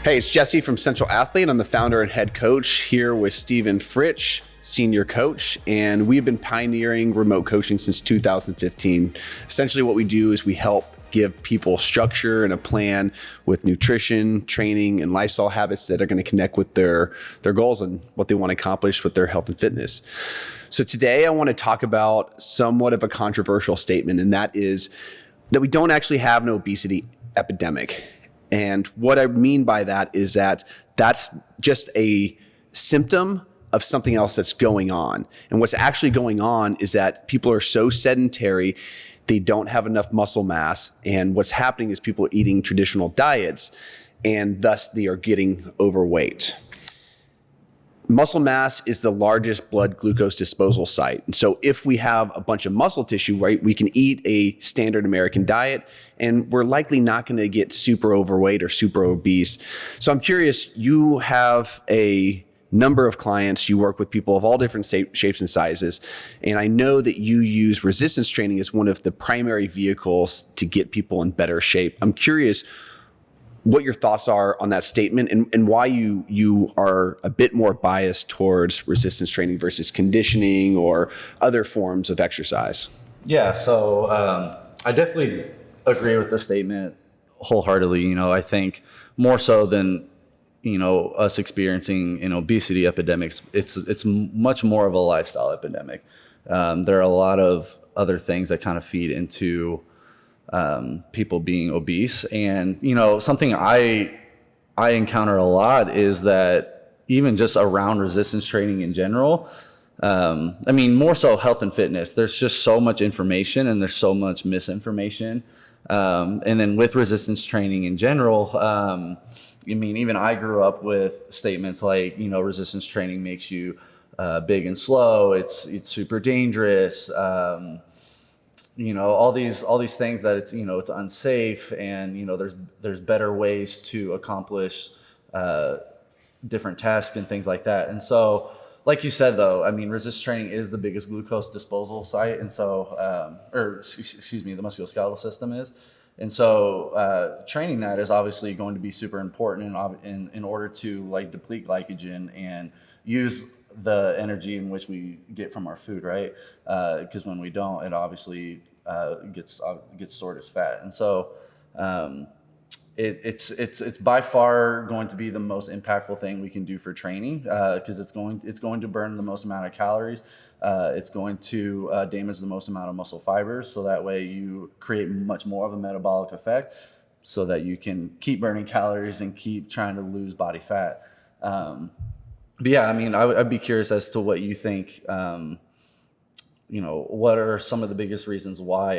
Hey, it's Jesse from Central Athlete. I'm the founder and head coach here with Steven Fritsch, senior coach, and we've been pioneering remote coaching since 2015. Essentially what we do is we help give people structure and a plan with nutrition, training, and lifestyle habits that are going to connect with their goals and what they want to accomplish with their health and fitness. So today I want to talk about somewhat of a controversial statement, and that is that we don't actually have an obesity epidemic. And what I mean by that is that that's just a symptom of something else that's going on. And what's actually going on is that people are so sedentary, they don't have enough muscle mass. And what's happening is people are eating traditional diets, and thus they are getting overweight. Muscle mass is the largest blood glucose disposal site. And so if we have a bunch of muscle tissue, right, we can eat a standard American diet and we're likely not going to get super overweight or super obese. So I'm curious, you have a number of clients, you work with people of all different shapes and sizes. And I know that you use resistance training as one of the primary vehicles to get people in better shape. I'm curious what your thoughts are on that statement and why you are a bit more biased towards resistance training versus conditioning or other forms of exercise. Yeah, so I definitely agree with the statement wholeheartedly. I think more so than, us experiencing an obesity epidemic, it's much more of a lifestyle epidemic. There are a lot of other things that kind of feed into people being obese. And, something I encounter a lot is that even just around resistance training in general, more so health and fitness, there's just so much information and there's so much misinformation. And then with resistance training in general, even I grew up with statements like, resistance training makes you big and slow. It's super dangerous. All these things that it's unsafe, and there's better ways to accomplish different tasks and things like that. And so, like you said, though, resistance training is the biggest glucose disposal site, and so, the musculoskeletal system is, and so training that is obviously going to be super important in order to deplete glycogen and use the energy in which we get from our food, right? Because when we don't, it obviously gets stored as fat, and so it's by far going to be the most impactful thing we can do for training, because it's going to burn the most amount of calories. It's going to damage the most amount of muscle fibers, so that way you create much more of a metabolic effect, so that you can keep burning calories and keep trying to lose body fat. But yeah, I'd be curious as to what you think. What are some of the biggest reasons why,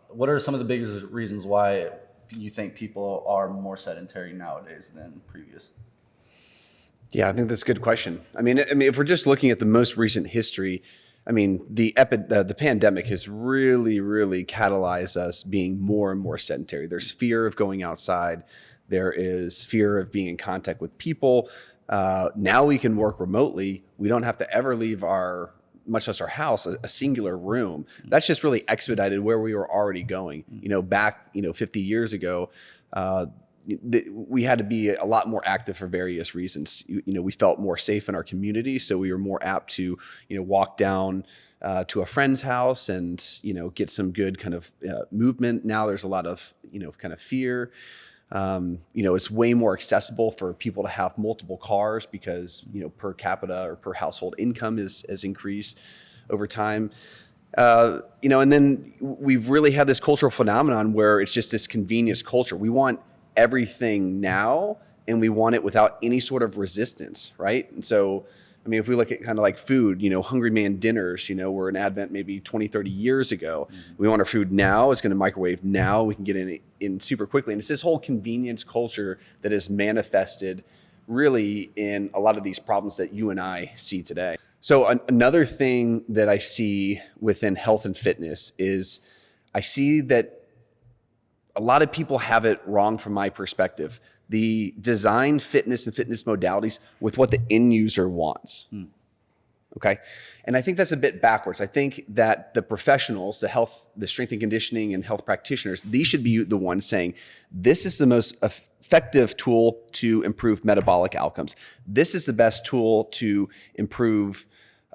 what are some of the biggest reasons why you think people are more sedentary nowadays than previous? Yeah, I think that's a good question. If we're just looking at the most recent history, the pandemic has really, really catalyzed us being more and more sedentary. There's fear of going outside. There is fear of being in contact with people. Now we can work remotely. We don't have to ever leave much less our house, a singular room. That's just really expedited where we were already going. Back 50 years ago, we had to be a lot more active for various reasons. We felt more safe in our community, so we were more apt to walk down to a friend's house and get some good kind of movement. Now there's a lot of kind of fear. It's way more accessible for people to have multiple cars because, per capita or per household income has increased over time. And then we've really had this cultural phenomenon where it's just this convenience culture. We want everything now and we want it without any sort of resistance, right? And so, if we look at kind of like food, Hungry Man dinners, were an advent maybe 20, 30 years ago. Mm-hmm. We want our food now. It's going to microwave now. We can get in super quickly. And it's this whole convenience culture that is manifested really in a lot of these problems that you and I see today. So another thing that I see within health and fitness is I see that a lot of people have it wrong from my perspective. The design fitness and fitness modalities with what the end user wants. Okay. And I think that's a bit backwards. I think that the professionals, the strength and conditioning and health practitioners, these should be the ones saying, this is the most effective tool to improve metabolic outcomes. This is the best tool to improve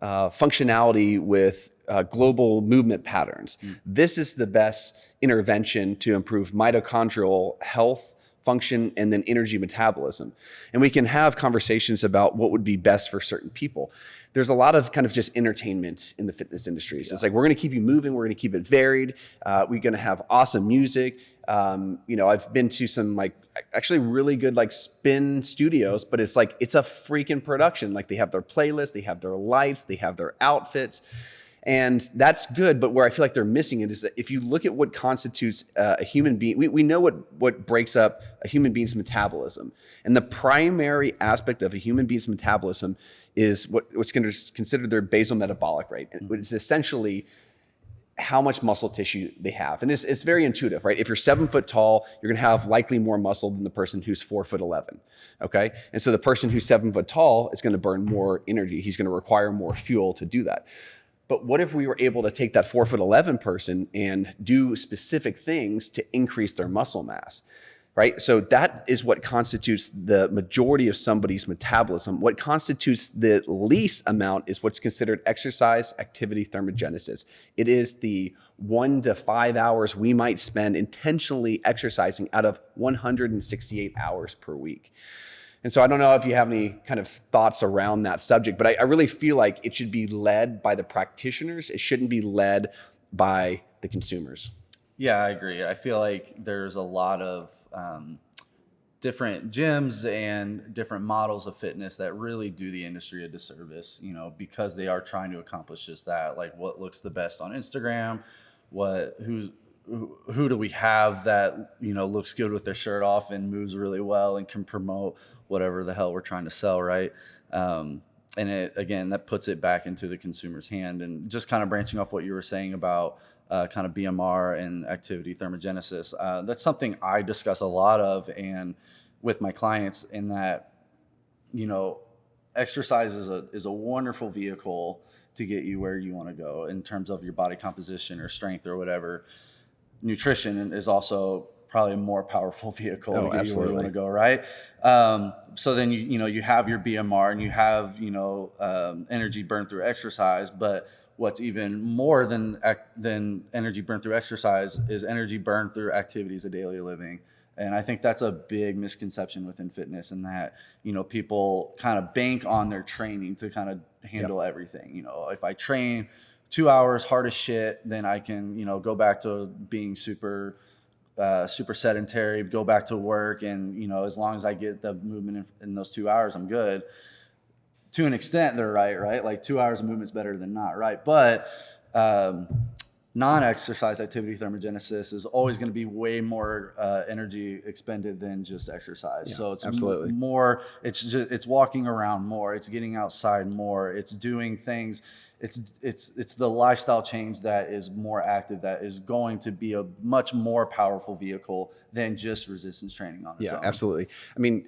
functionality with global movement patterns. This is the best intervention to improve mitochondrial health, function, and then energy metabolism. And we can have conversations about what would be best for certain people. There's a lot of kind of just entertainment in the fitness industry. So it's like, we're going to keep you moving. We're going to keep it varied. We're going to have awesome music. I've been to some like actually really good like spin studios, but it's like, it's a freaking production. Like, they have their playlist, they have their lights, they have their outfits. And that's good, but where I feel like they're missing it is that if you look at what constitutes a human being, we know what breaks up a human being's metabolism. And the primary aspect of a human being's metabolism is what's considered their basal metabolic rate. Which is essentially how much muscle tissue they have. And it's very intuitive, right? If you're 7 foot tall, you're gonna have likely more muscle than the person who's 4'11", okay? And so the person who's 7 foot tall is gonna burn more energy. He's gonna require more fuel to do that. But what if we were able to take that 4'11" person and do specific things to increase their muscle mass, right? So that is what constitutes the majority of somebody's metabolism. What constitutes the least amount is what's considered exercise activity thermogenesis. It is the 1 to 5 hours we might spend intentionally exercising out of 168 hours per week. And so I don't know if you have any kind of thoughts around that subject, but I really feel like it should be led by the practitioners. It shouldn't be led by the consumers. Yeah, I agree. I feel like there's a lot of different gyms and different models of fitness that really do the industry a disservice, because they are trying to accomplish just that, like what looks the best on Instagram, who do we have that, looks good with their shirt off and moves really well and can promote whatever the hell we're trying to sell, right? And that puts it back into the consumer's hand. And just kind of branching off what you were saying about kind of BMR and activity thermogenesis, that's something I discuss a lot of and with my clients, in that, exercise is a wonderful vehicle to get you where you want to go in terms of your body composition or strength or whatever. Nutrition is also probably a more powerful vehicle to get you where you want to go, right? So then you have your BMR and you have energy burned through exercise, but what's even more than energy burned through exercise is energy burned through activities of daily living. And I think that's a big misconception within fitness, in that people kind of bank on their training to kind of handle everything. If I train 2 hours hard as shit, then I can go back to being super sedentary, go back to work, and as long as I get the movement in those 2 hours, I'm good. To an extent, they're right? Like 2 hours of movement's better than not, right? But non-exercise activity thermogenesis is always going to be way more energy expended than just exercise. So it's absolutely more. It's walking around more. It's getting outside more. It's doing things. It's the lifestyle change that is more active, that is going to be a much more powerful vehicle than just resistance training on its own. Yeah, absolutely. I mean,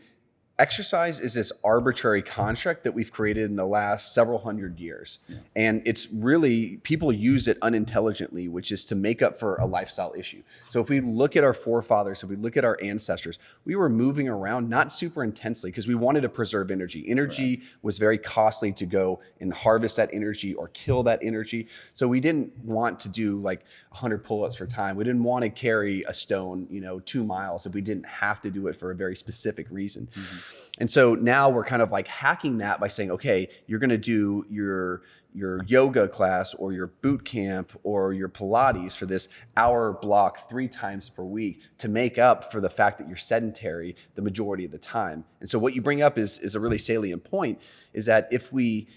exercise is this arbitrary construct that we've created in the last several hundred years. Yeah. And it's really, people use it unintelligently, which is to make up for a lifestyle issue. So if we look at our forefathers, if we look at our ancestors, we were moving around not super intensely because we wanted to preserve energy. Energy was very costly to go and harvest that energy or kill that energy. So we didn't want to do like 100 pull-ups for time. We didn't want to carry a stone, 2 miles if we didn't have to do it for a very specific reason. Mm-hmm. And so now we're kind of like hacking that by saying, okay, you're going to do your yoga class or your boot camp or your Pilates for this hour block 3 times per week to make up for the fact that you're sedentary the majority of the time. And so what you bring up is a really salient point, is that if we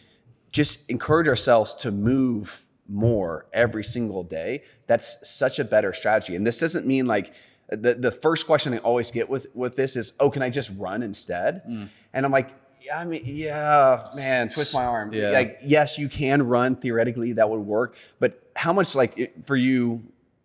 just encourage ourselves to move more every single day, that's such a better strategy. And this doesn't mean like, the first question I always get with this is, oh, can I just run instead? And I'm like, yeah, man, twist my arm. Yeah. Like, yes, you can run theoretically, that would work. But how much, for you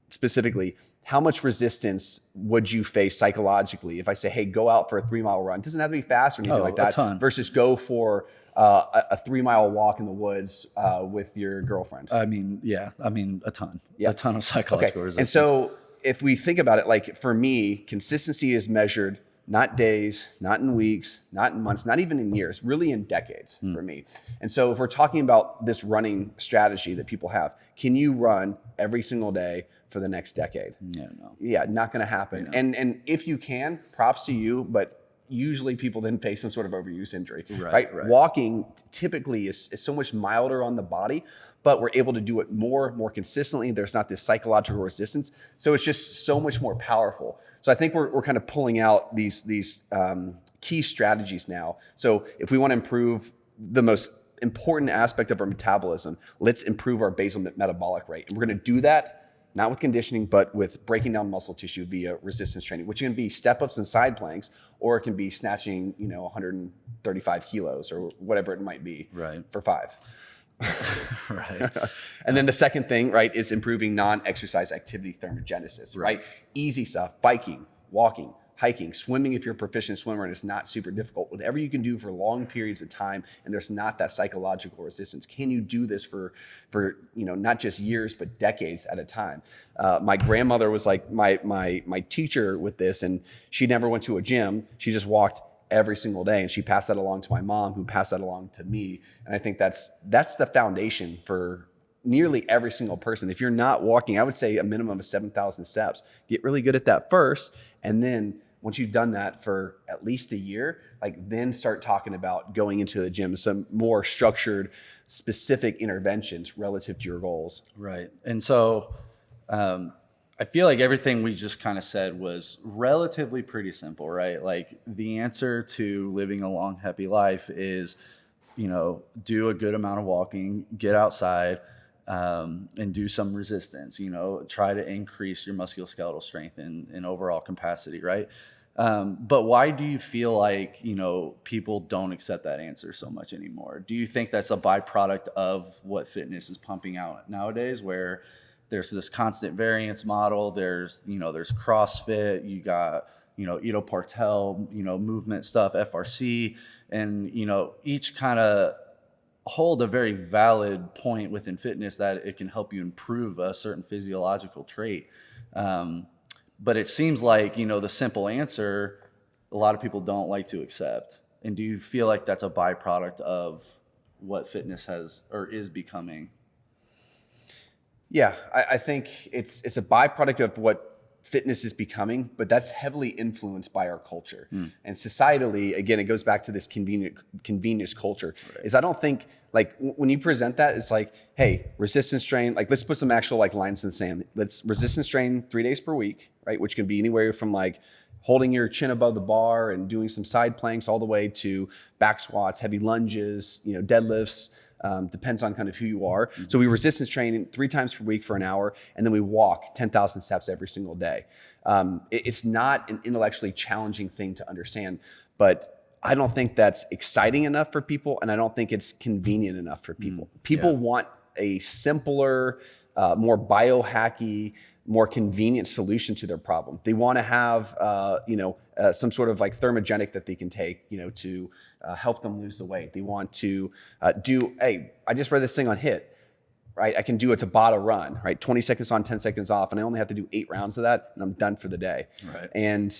specifically, how much resistance would you face psychologically if I say, hey, go out for a 3-mile run? It doesn't have to be fast or anything like that. A ton. Versus go for a 3-mile walk in the woods with your girlfriend. A ton. Yeah. A ton of psychological resistance. And so if we think about it, like for me, consistency is measured not days, not in weeks, not in months, not even in years, really in decades for me. And so if we're talking about this running strategy that people have, can you run every single day for the next decade? Yeah, not going to happen. Yeah. And if you can, props to you, but usually people then face some sort of overuse injury, right? Walking typically is so much milder on the body, but we're able to do it more consistently. There's not this psychological resistance. So it's just so much more powerful. So I think we're kind of pulling out these key strategies now. So if we want to improve the most important aspect of our metabolism, let's improve our basal metabolic rate. And we're going to do that not with conditioning, but with breaking down muscle tissue via resistance training, which can be step-ups and side planks, or it can be snatching, 135 kilos or whatever it might be for 5. Right. And then the second thing, right, is improving non-exercise activity thermogenesis, right? Easy stuff, biking, walking, hiking, swimming if you're a proficient swimmer and it's not super difficult. Whatever you can do for long periods of time and there's not that psychological resistance. Can you do this for not just years but decades at a time? My grandmother was like my teacher with this, and she never went to a gym. She just walked every single day, and she passed that along to my mom, who passed that along to me. And I think that's the foundation for nearly every single person. If you're not walking, I would say a minimum of 7,000 steps. Get really good at that first, and then once you've done that for at least a year, then start talking about going into the gym, some more structured, specific interventions relative to your goals. Right. And so I feel like everything we just kind of said was relatively pretty simple, right? Like the answer to living a long, happy life is, do a good amount of walking, get outside, and do some resistance, try to increase your musculoskeletal strength and overall capacity, right? But why do you feel like, people don't accept that answer so much anymore? Do you think that's a byproduct of what fitness is pumping out nowadays, where there's this constant variance model, there's CrossFit, you got, Ido Portal, movement stuff, FRC, and, each kind of hold a very valid point within fitness that it can help you improve a certain physiological trait. But it seems like, the simple answer, a lot of people don't like to accept. And do you feel like that's a byproduct of what fitness has or is becoming? Yeah, I think it's a byproduct of what fitness is becoming, but that's heavily influenced by our culture. And societally, again, it goes back to this convenience culture. Is I don't think, when you present that, it's like, hey, resistance train, let's put some actual lines in the sand. Let's resistance train 3 days per week, right? Which can be anywhere from holding your chin above the bar and doing some side planks all the way to back squats, heavy lunges, deadlifts. Depends on kind of who you are. So we resistance train 3 times per week for an hour, and then we walk 10,000 steps every single day. It's not an intellectually challenging thing to understand, but I don't think that's exciting enough for people, and I don't think it's convenient enough for people. People want a simpler, more biohacky, more convenient solution to their problem. They want to have, some sort of thermogenic that they can take, to help them lose the weight. They want to I just read this thing on HIIT, right? I can do a Tabata run, right? 20 seconds on, 10 seconds off, and I only have to do 8 rounds of that, and I'm done for the day. Right. And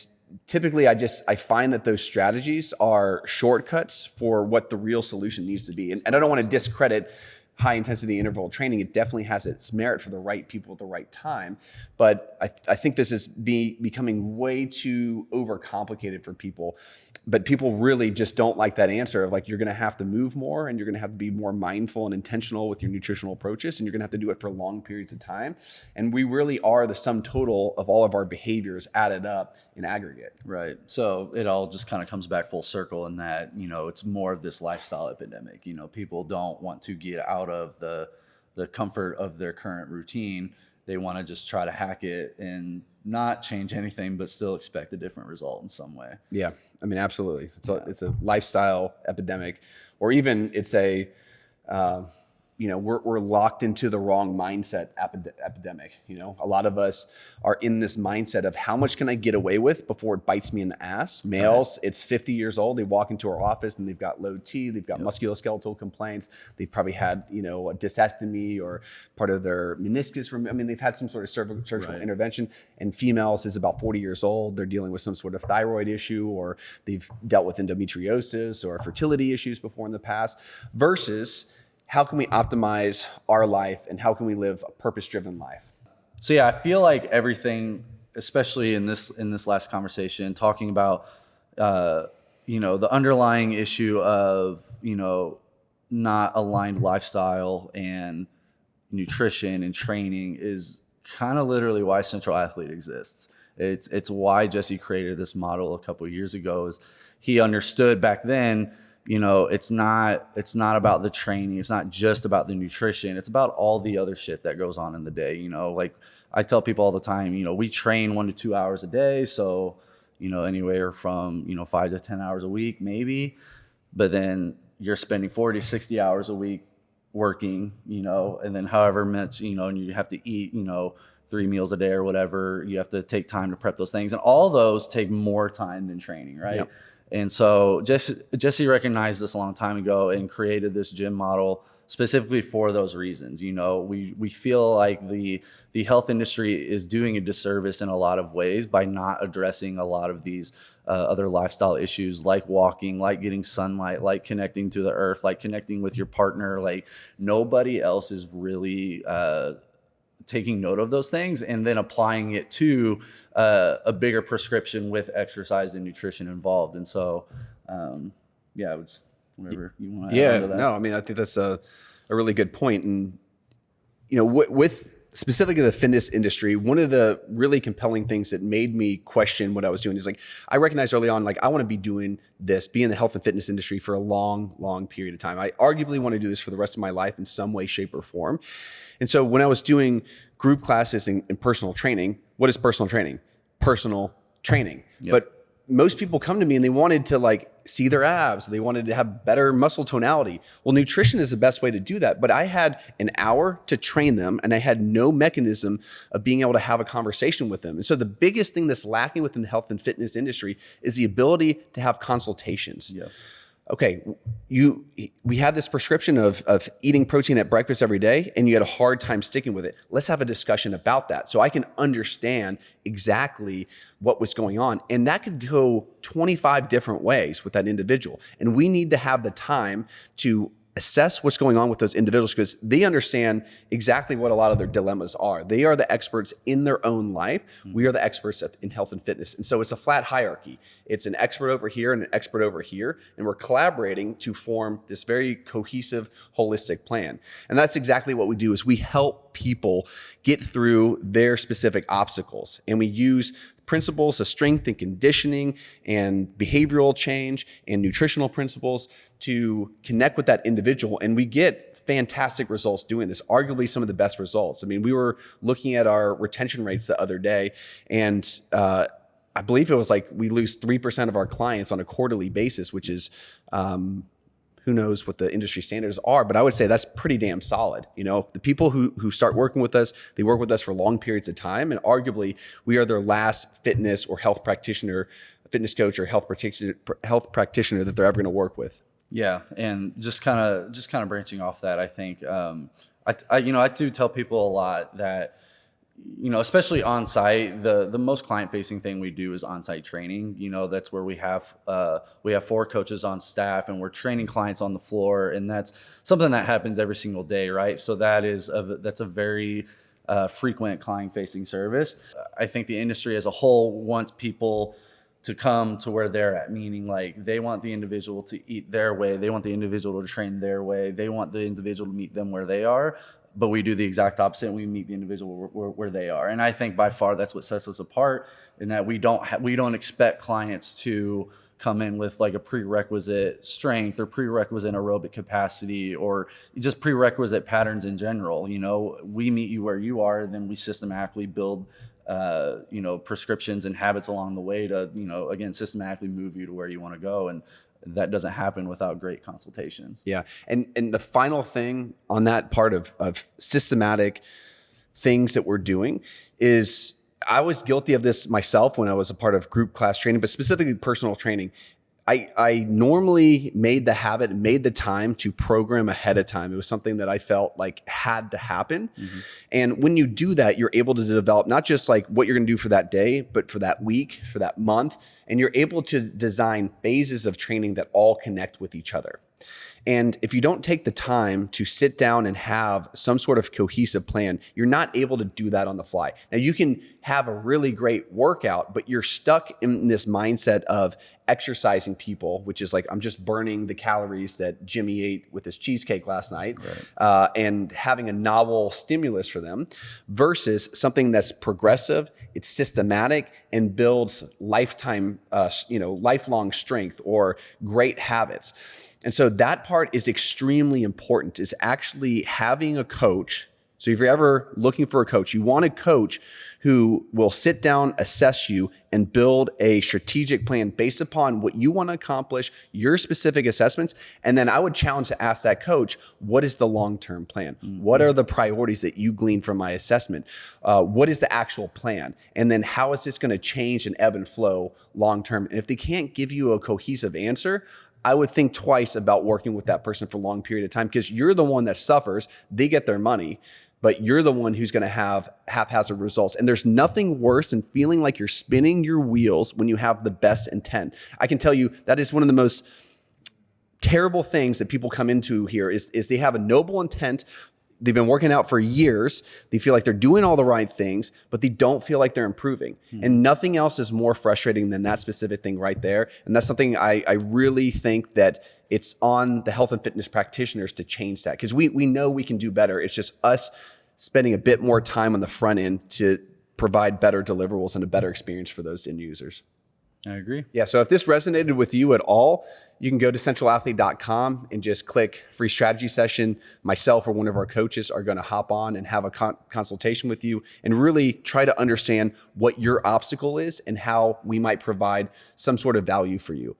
typically, I find that those strategies are shortcuts for what the real solution needs to be. And I don't want to discredit high intensity interval training. It definitely has its merit for the right people at the right time. But I think this is becoming way too overcomplicated for people. But people really just don't like that answer of you're going to have to move more, and you're going to have to be more mindful and intentional with your nutritional approaches, and you're going to have to do it for long periods of time. And we really are the sum total of all of our behaviors added up in aggregate. Right. So it all just kind of comes back full circle in that, it's more of this lifestyle epidemic. People don't want to get out of the comfort of their current routine. They want to just try to hack it and not change anything, but still expect a different result in some way. Yeah, I mean, absolutely. It's a lifestyle epidemic, or even it's a we're locked into the wrong mindset epidemic. A lot of us are in this mindset of how much can I get away with before it bites me in the ass. Males, it's 50 years old. They walk into our office and they've got low T, they've got musculoskeletal complaints. They've probably had, a discectomy or part of their meniscus. They've had some sort of surgical intervention. And females is about 40 years old. They're dealing with some sort of thyroid issue, or they've dealt with endometriosis or fertility issues before in the past, versus how can we optimize our life and how can we live a purpose-driven life? So yeah, I feel like everything, especially in this last conversation, talking about the underlying issue of not aligned lifestyle and nutrition and training is kind of literally why Central Athlete exists. It's why Jesse created this model a couple of years ago. Is he understood back then, it's not about the training. It's not just about the nutrition. It's about all the other shit that goes on in the day. Like I tell people all the time, we train 1 to 2 hours a day. So, anywhere from, 5 to 10 hours a week, maybe, but then you're spending 40, 60 hours a week working, and then however much, and you have to eat, 3 meals a day or whatever. You have to take time to prep those things. And all those take more time than training. Right. Yep. And so Jesse recognized this a long time ago and created this gym model specifically for those reasons. We feel like the health industry is doing a disservice in a lot of ways by not addressing a lot of these other lifestyle issues, like walking, like getting sunlight, like connecting to the earth, like connecting with your partner. Like nobody else is really taking note of those things and then applying it to a bigger prescription with exercise and nutrition involved. And so, just whatever you want to add to that. No, I think that's a really good point. And, with specifically the fitness industry, one of the really compelling things that made me question what I was doing is I recognized early on, I want to be doing this, be in the health and fitness industry for a long, long period of time. I arguably want to do this for the rest of my life in some way, shape, or form. And so when I was doing group classes and personal training, what is personal training? Personal training. Yep. But most people come to me and they wanted to see their abs. They wanted to have better muscle tonality. Well, nutrition is the best way to do that. But I had an hour to train them and I had no mechanism of being able to have a conversation with them. And so the biggest thing that's lacking within the health and fitness industry is the ability to have consultations. Yeah. Okay, we had this prescription of eating protein at breakfast every day and you had a hard time sticking with it. Let's have a discussion about that so I can understand exactly what was going on. And that could go 25 different ways with that individual. And we need to have the time to assess what's going on with those individuals because they understand exactly what a lot of their dilemmas are. They are the experts in their own life. We are the experts in health and fitness. And so it's a flat hierarchy. It's an expert over here and an expert over here. And we're collaborating to form this very cohesive, holistic plan. And that's exactly what we do is we help people get through their specific obstacles. And we use principles of strength and conditioning and behavioral change and nutritional principles to connect with that individual. And we get fantastic results doing this, arguably some of the best results. We were looking at our retention rates the other day, and I believe it was we lose 3% of our clients on a quarterly basis, which is who knows what the industry standards are, but I would say that's pretty damn solid. The people who start working with us, they work with us for long periods of time, and arguably we are their last fitness or health practitioner, fitness coach or health practitioner that they're ever going to work with. Yeah, and just kind of branching off that, I think I do tell people a lot that especially on site, the most client facing thing we do is on site training. That's where we have 4 coaches on staff and we're training clients on the floor, and that's something that happens every single day, right? So that's a very frequent client facing service. I think the industry as a whole wants people to come to where they're at, meaning they want the individual to eat their way, they want the individual to train their way, they want the individual to meet them where they are. But we do the exact opposite, and we meet the individual where they are. And I think by far that's what sets us apart, in that we don't expect clients to come in with a prerequisite strength or prerequisite aerobic capacity or just prerequisite patterns in general. We meet you where you are, then we systematically build prescriptions and habits along the way to, again, systematically move you to where you want to go. And that doesn't happen without great consultations. Yeah. And the final thing on that part of systematic things that we're doing is, I was guilty of this myself when I was a part of group class training, but specifically personal training. I normally made the habit and made the time to program ahead of time. It was something that I felt like had to happen. Mm-hmm. And when you do that, you're able to develop not just like what you're going to do for that day, but for that week, for that month. And you're able to design phases of training that all connect with each other. And if you don't take the time to sit down and have some sort of cohesive plan, you're not able to do that on the fly. Now, you can have a really great workout, but you're stuck in this mindset of exercising people, which is like, I'm just burning the calories that Jimmy ate with his cheesecake last night, right. And having a novel stimulus for them, versus something that's progressive, it's systematic, and builds lifelong strength or great habits. And so that part is extremely important, is actually having a coach. So if you're ever looking for a coach, you want a coach who will sit down, assess you, and build a strategic plan based upon what you want to accomplish, your specific assessments. And then I would challenge to ask that coach, what is the long-term plan? Mm-hmm. What are the priorities that you glean from my assessment? What is the actual plan? And then how is this going to change and ebb and flow long-term? And if they can't give you a cohesive answer, I would think twice about working with that person for a long period of time, because you're the one that suffers. They get their money, but you're the one who's going to have haphazard results. And there's nothing worse than feeling like you're spinning your wheels when you have the best intent. I can tell you that is one of the most terrible things that people come into here is they have a noble intent. They've been working out for years. They feel like they're doing all the right things, but they don't feel like they're improving. Mm-hmm. And nothing else is more frustrating than that specific thing right there. And that's something I really think that it's on the health and fitness practitioners to change that, because we know we can do better. It's just us spending a bit more time on the front end to provide better deliverables and a better experience for those end users. I agree. Yeah. So if this resonated with you at all, you can go to centralathlete.com and just click free strategy session. Myself or one of our coaches are going to hop on and have a consultation with you and really try to understand what your obstacle is and how we might provide some sort of value for you.